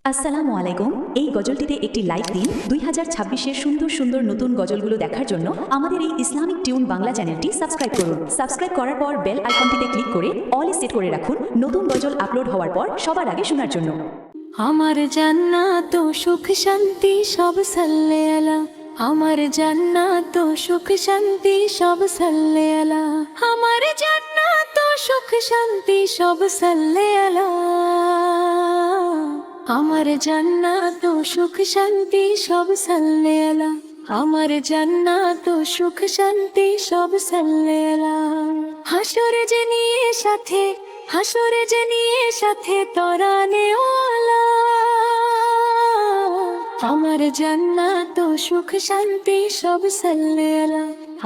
আসসালামু আলাইকুম। এই গজলটিতে একটি লাইক দিন। 2026-এর সুন্দর সুন্দর নতুন গজলগুলো দেখার জন্য আমাদের এই ইসলামিক টিউন বাংলা চ্যানেলটি সাবস্ক্রাইব করুন। সাবস্ক্রাইব করার পর বেল আইকনটিতে ক্লিক করে অল সেট করে রাখুন নতুন গজল আপলোড হওয়ার পর সবার আগে শোনার জন্য। আমার জান্নাত ও সুখ শান্তি সব সাল্লে আলা, আমার জান্নাত ও সুখ শান্তি সব সাল্লে আলা, আমার জান্নাত ও সুখ শান্তি সব সাল্লে আলা, আমার জান্নাত ও সুখ শান্তি সব সাল্লে আলা, আমার জান্নাত ও সুখ শান্তি সব সাল্লে আলা। হাসরে যে নিয়ে সাথে, হাসরে যে নিয়ে সাথে তরানে ওয়ালা, আমার জান্নাত ও সুখ শান্তি সব সাল্লে আলা,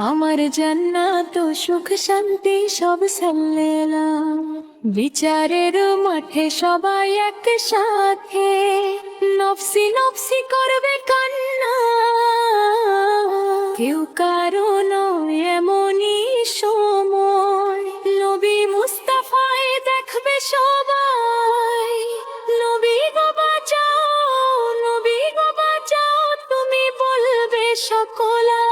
আমার জান্নাত ও সুখ শান্তি সব সাল্লে আলা। বিচারের মাঠে সবাই একসাথে নফসি নফসি করবে কান্না, কেউ কারণ এমনই সময় নবী মুস্তাফায় দেখবে সবাই। নবী গো বাঁচাও, নবী গো বাঁচাও, তুমি বলবে সকলা,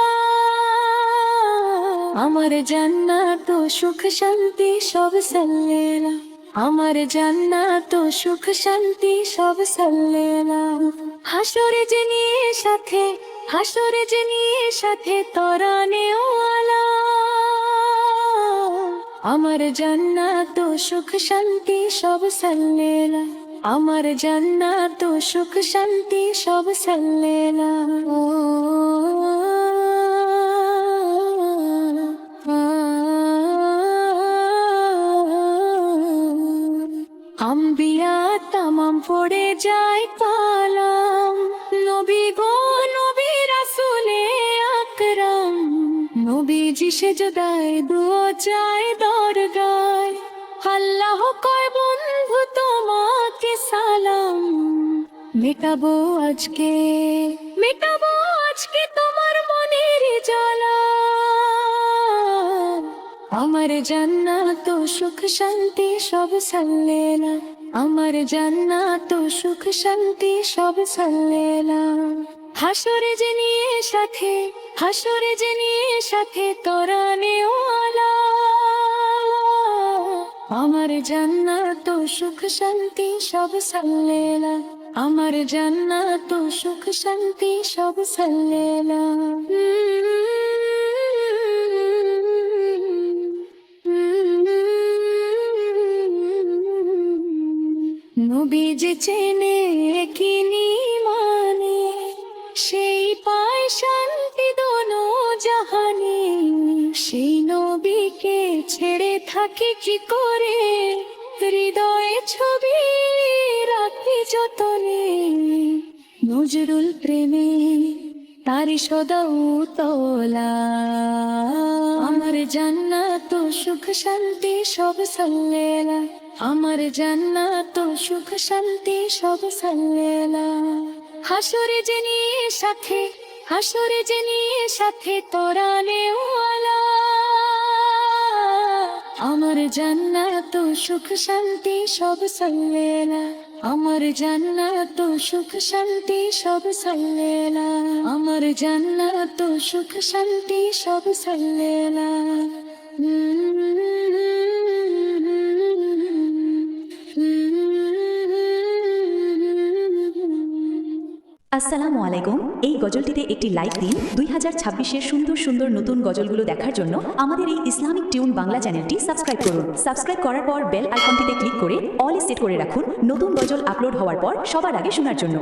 আমার জান্নাত ও সুখ শান্তি সব সাল্লে আলা, আমার জান্নাত ও সুখ শান্তি সব সাল্লে আলা। হাসরে যে নিয়ে সাথে, হাসরে যে নিয়ে সাথে তরানে ওয়ালা, আমার জান্নাত ও সুখ শান্তি সব সাল্লে আলা, আমার জান্নাত ও সুখ শান্তি সব সাল্লে আলা। আম্বিয়া তামাম পড়ে যায় কালাম, নবী গো নবী রাসূলে আকরাম, নবীজি সেজদায় দুয়া চায় দরগায়, আল্লাহ কয় বন্ধু তোমাকে সালাম, মেটাবো আজকে, মেটাবো আজকে তোমার মনের জ্বালা, আমার জান্নাত ও সুখ শান্তি সব সাল্লে আলা, আমার জান্নাত ও সুখ শান্তি সব সাল্লে আলা। হাসরে যে নিয়ে সাথে, হাসরে যে নিয়ে সাথে তরানে ওয়ালা, আমার জান্নাত ও সুখ শান্তি সব সাল্লে আলা, আমার জান্নাত ও সুখ শান্তি সব সাল্লে আলা। নবী যে চেনে কিনি মানে, সেই পায় শান্তি দোনো জাহানে, সেই নবীকে ছেড়ে থাকি কি করে, হৃদয়ে ছবি রাখি যতনে, নজরুল প্রেমে তারি সদা উতলা, আমার জান্নাত ও সুখ শান্তি সব সাল্লে আলা, আমার জান্নাত ও সুখ শান্তি সব সাল্লে আলা। হাসরে যে নিয়ে সাথে, হাসরে যে নিয়ে সাথে তরানে ওয়ালা, আমার জান্নাত ও সুখ শান্তি সব সাল্লে আলা, আমার জান্নাত ও সুখ শান্তি সব সাল্লে আলা, আমার জান্নাত ও সুখ শান্তি সব সাল্লে আলা। আসসালামু আলাইকুম। এই গজলটিতে একটি লাইক দিন। 2026-এর সুন্দর সুন্দর নতুন গজলগুলো দেখার জন্য আমাদের এই ইসলামিক টিউন বাংলা চ্যানেলটি সাবস্ক্রাইব করুন। সাবস্ক্রাইব করার পর বেল আইকনটিতে ক্লিক করে অল সেট করে রাখুন নতুন গজল আপলোড হওয়ার পর সবার আগে শোনার জন্য।